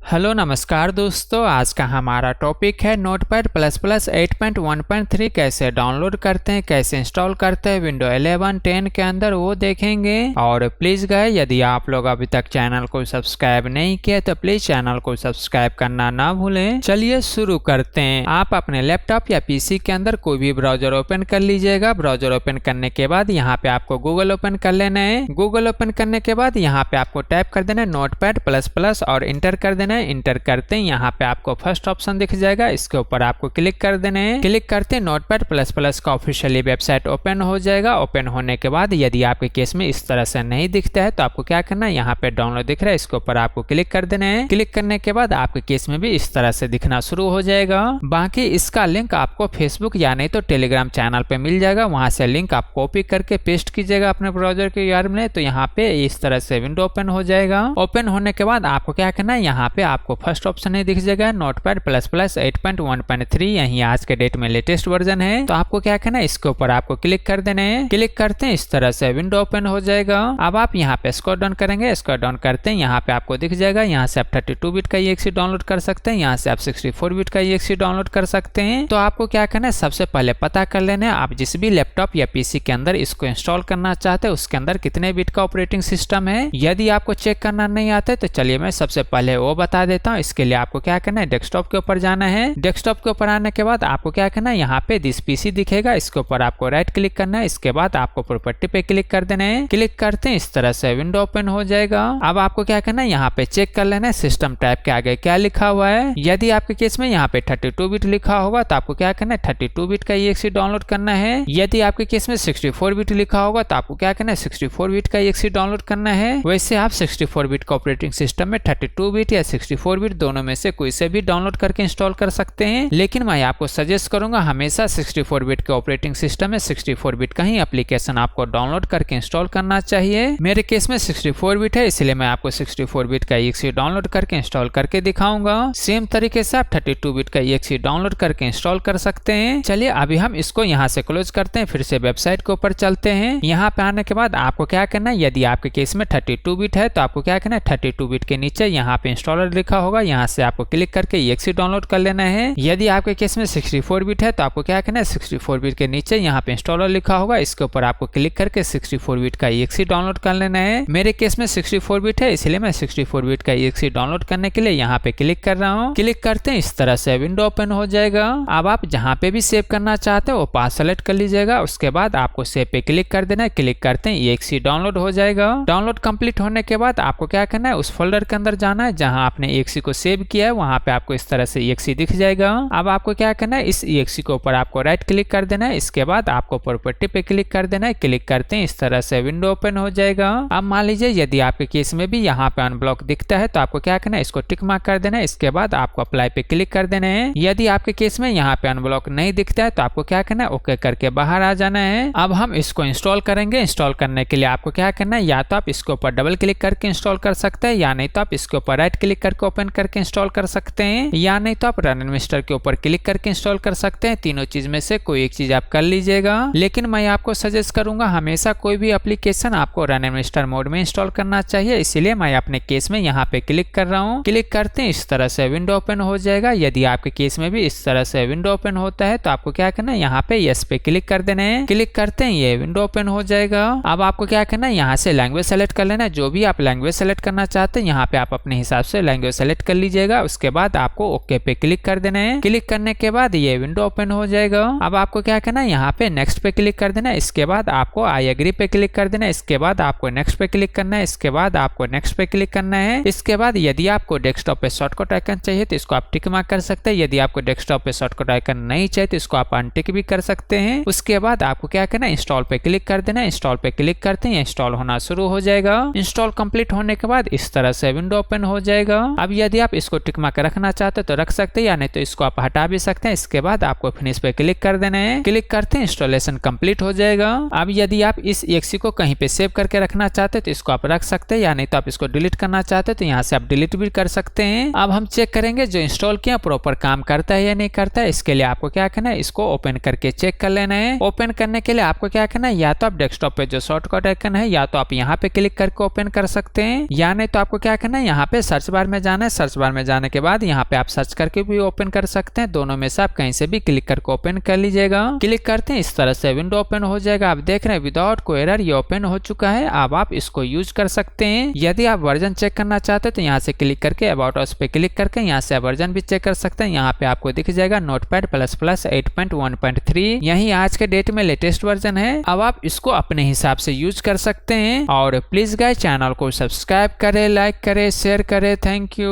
Hello नमस्कार दोस्तों, आज का हमारा टॉपिक है नोटपैड प्लस प्लस 8.1.3 कैसे डाउनलोड करते हैं, कैसे इंस्टॉल करते हैं विंडो 11, 10 के अंदर, वो देखेंगे। और प्लीज़ गाइस, यदि आप लोग अभी तक चैनल को सब्सक्राइब नहीं किए तो प्लीज़ चैनल को सब्सक्राइब करना ना भूलें। चलिए शुरू करते हैं। आप अपने लैपटॉप या पीसी के अंदर कोई भी ब्राउजर ओपन कर लीजिएगा। ब्राउजर ओपन करने के बाद यहाँ पे आपको गूगल ओपन कर लेना है। गूगल ओपन करने के बाद यहाँ पे आपको टाइप कर देना है नोटपैड प्लस प्लस और इंटर कर देना है। इंटर करते हैं यहाँ पे आपको फर्स्ट ऑप्शन दिख जाएगा, इसके ऊपर आपको क्लिक कर देना है। क्लिक करते हैं नोटपैड प्लस प्लस का ऑफिशियली वेबसाइट ओपन हो जाएगा। ओपन होने के बाद यदि आपके केस में इस तरह से नहीं दिखता है तो आपको क्या करना है, यहाँ पे डाउनलोड दिख रहा है, इसके ऊपर आपको क्लिक कर देना है। क्लिक करने के बाद आपके केस में भी इस तरह से दिखना शुरू हो जाएगा। बाकी इसका लिंक आपको फेसबुक या नहीं तो टेलीग्राम चैनल पे मिल जाएगा, वहां से लिंक आप कॉपी करके पेस्ट कीजिएगा अपने ब्राउजर के यूआरएल में, तो यहाँ पे इस तरह से विंडो ओपन हो जाएगा। ओपन होने के बाद आपको क्या करना है, यहाँ पे आपको फर्स्ट ऑप्शन दिख जाएगा नोटपैड प्लस प्लस 8.1.3, यही आज के डेट में लेटेस्ट वर्जन है। तो आपको क्या करना है, इसके ऊपर आपको क्लिक कर देना है। क्लिक करते हैं इस तरह से विंडो ओपन हो जाएगा। अब आप यहाँ पे स्क्रॉल डाउन करेंगे, स्क्रॉल डाउन करते हैं यहाँ पे आपको दिख जाएगा, यहाँ से आप 32 बिट का EXE डाउनलोड कर सकते हैं, यहाँ से आप 64 बिट का EXE डाउनलोड कर सकते हैं। तो आपको क्या करना है, सबसे पहले पता कर लेना है आप जिस भी लैपटॉप या पीसी के अंदर इसको इंस्टॉल करना चाहते हैं उसके अंदर कितने बिट का ऑपरेटिंग सिस्टम है। यदि आपको चेक करना नहीं आता है तो चलिए मैं सबसे पहले वो बता देता हूँ। इसके लिए आपको क्या करना है, डेस्कटॉप के ऊपर जाना है। डेस्कटॉप के ऊपर आने के बाद आपको क्या करना है, यहाँ पे दिस पीसी दिखेगा, इसके ऊपर आपको राइट क्लिक करना है। इसके बाद आपको प्रॉपर्टी पे क्लिक कर देना है। क्लिक करते हैं इस तरह से विंडो ओपन हो जाएगा। अब आपको क्या करना है, यहाँ पे चेक कर लेना है सिस्टम टाइप के आगे क्या लिखा हुआ है। यदि आपके केस में यहाँ पे 32 बिट लिखा होगा तो आपको क्या करना है, 32 बिट का EXE डाउनलोड करना है। यदि आपके केस में 64 बिट लिखा होगा तो आपको क्या करना है, 64 बिट का EXE डाउनलोड करना है। वैसे आप 64 बिट का ऑपरेटिंग सिस्टम में 32 बिट या 64 बिट दोनों में से कोई से भी डाउनलोड करके इंस्टॉल कर सकते हैं, लेकिन मैं आपको सजेस्ट करूंगा हमेशा 64 बिट के ऑपरेटिंग सिस्टम में 64 बिट का ही एप्लीकेशन आपको डाउनलोड करके इंस्टॉल करना चाहिए। मेरे केस में 64 बिट है, इसलिए मैं आपको 64 बिट का EXE डाउनलोड करके इंस्टॉल करके दिखाऊंगा। सेम तरीके से आप 32 बिट का EXE डाउनलोड करके इंस्टॉल कर सकते हैं। चलिए अभी हम इसको यहाँ से क्लोज करते हैं, फिर से वेबसाइट के ऊपर चलते हैं। यहाँ पे आने के बाद आपको क्या करना है, यदि आपके केस में 32 बिट है तो आपको क्या करना है, 32 बिट के नीचे यहाँ पे इंस्टॉलर लिखा होगा, यहाँ से आपको क्लिक करके EXE डाउनलोड कर लेना है। यदि आपके केस में 64 बिट है तो आपको क्या करना है, 64 बिट के नीचे यहाँ पे इंस्टॉलर लिखा होगा, इसके ऊपर आपको क्लिक करके 64 बिट का EXE डाउनलोड कर लेना है। मेरे केस में 64 बिट है, इसलिए मैं 64 बिट का EXE डाउनलोड करने के लिए यहाँ पे क्लिक कर रहा हूँ। क्लिक करते हैं इस तरह से विंडो ओपन हो जाएगा। अब आप जहाँ पे भी सेव करना चाहते हो वो पाथ सेलेक्ट कर लीजिएगा, उसके बाद आपको सेव पे क्लिक कर देना है। क्लिक करते हैं EXE डाउनलोड हो जाएगा। डाउनलोड कंप्लीट होने के बाद आपको क्या करना है, उस फोल्डर के अंदर जाना है जहाँ आपने EXE को सेव किया है, वहाँ पे आपको इस तरह से EXE दिख जाएगा। अब आपको क्या करना है, इस EXE के ऊपर आपको राइट क्लिक कर देना है, इसके बाद आपको प्रॉपर्टी पे क्लिक कर देना है। क्लिक करते हैं इस तरह से विंडो ओपन हो जाएगा। अब मान लीजिए यदि आपके केस में भी यहाँ पे अनब्लॉक दिखता है तो आपको क्या करना है, इसको टिक मार्क कर देना है। इसके बाद आपको अप्लाई पे क्लिक कर देना है। यदि आपके केस में यहाँ पे अनब्लॉक नहीं दिखता है तो आपको क्या करना है, ओके करके बाहर आ जाना है। अब हम इसको इंस्टॉल करेंगे। इंस्टॉल करने के लिए आपको क्या करना है, या तो आप इसके ऊपर डबल क्लिक करके इंस्टॉल कर सकते हैं, या नहीं तो आप इसके ऊपर राइट क्लिक करके ओपन करके इंस्टॉल कर सकते हैं, या नहीं तो आप रन एडमिनिस्टर के ऊपर क्लिक करके इंस्टॉल कर सकते हैं। तीनों चीज में से कोई एक चीज आप कर लीजिएगा, लेकिन मैं आपको सजेस्ट करूंगा हमेशा कोई भी एप्लीकेशन आपको रन एडमिनिस्टर मोड में इंस्टॉल करना चाहिए, इसीलिए मैं अपने केस में यहाँ पे क्लिक कर रहा हूँ। क्लिक करते हैं इस तरह से विंडो ओपन हो जाएगा। यदि आपके केस में भी इस तरह से विंडो ओपन होता है तो आपको क्या करना है, यहाँ पे यस पे क्लिक कर देना है। क्लिक करते हैं ये विंडो ओपन हो जाएगा। अब आपको क्या करना है, यहाँ से लैंग्वेज सेलेक्ट कर लेना है, जो भी आप लैंग्वेज सेलेक्ट करना चाहते हैं यहाँ पे आप अपने हिसाब से लैंग्वेज सेलेक्ट कर लीजिएगा। उसके बाद आपको ओके पे क्लिक कर देना है। क्लिक करने के बाद ये विंडो ओपन हो जाएगा। अब आपको क्या करना है, यहाँ पे नेक्स्ट पे क्लिक कर देना है। इसके बाद आपको आई एग्री पे क्लिक कर देना है। इसके बाद आपको नेक्स्ट पे क्लिक करना है। इसके बाद आपको नेक्स्ट पे क्लिक करना है। इसके बाद यदि आपको डेस्कटॉप पे शॉर्टकट आइकन चाहिए तो इसको आप टिक मार्क कर सकते हैं। यदि आपको डेस्कटॉप पे शॉर्टकट आइकन नहीं चाहिए तो इसको आप अनटिक भी कर सकते हैं। उसके बाद आपको क्या करना है, इंस्टॉल पे क्लिक कर देना है। इंस्टॉल पे क्लिक करते हैं इंस्टॉल होना शुरू हो जाएगा। इंस्टॉल कंप्लीट होने के बाद इस तरह से विंडो ओपन हो जाएगा। अब यदि आप इसको टिक मार्क रखना चाहते हैं तो रख सकते हैं, या नहीं तो इसको आप हटा भी सकते हैं। इसके बाद आपको फिनिश पे क्लिक कर देना है। क्लिक करते हैं इंस्टॉलेशन कंप्लीट हो जाएगा। अब यदि आप इस EXE को कहीं पे सेव करके रखना चाहते हैं तो इसको आप रख सकते हैं, या नहीं तो आप इसको डिलीट करना चाहते हैं तो यहाँ से आप डिलीट भी कर सकते हैं। अब हम चेक करेंगे जो इंस्टॉल किया प्रॉपर काम करता है या नहीं करता है। इसके लिए आपको क्या करना है, इसको ओपन करके चेक कर लेना है। ओपन करने के लिए आपको क्या करना है, या तो आप डेस्कटॉप पे जो शॉर्टकट आइकन है या तो आप यहाँ पे क्लिक करके ओपन कर सकते हैं, या नहीं तो आपको क्या करना है, यहाँ पे सर्च बार में में जाना है। सर्च बार में जाने के बाद यहाँ पे आप सर्च करके भी ओपन कर सकते हैं। दोनों में से आप कहीं से भी क्लिक करके ओपन कर लीजिएगा। क्लिक करते हैं, इस तरह से विंडो ओपन हो जाएगा। आप देख रहे हैं विदाउट कोई एरर ये ओपन हो चुका है। अब आप इसको यूज कर सकते हैं। यदि आप वर्जन चेक करना चाहते हैं तो यहाँ से क्लिक करके अबाउट अस पे क्लिक करके यहाँ से वर्जन भी चेक कर सकते हैं। यहाँ पे आपको दिख जाएगा नोटपैड प्लस प्लस 8.1.3, यही आज के डेट में लेटेस्ट वर्जन है। अब आप इसको अपने हिसाब से यूज कर सकते हैं। और प्लीज गाइस चैनल को सब्सक्राइब करें, लाइक करें, शेयर करें। Thank you.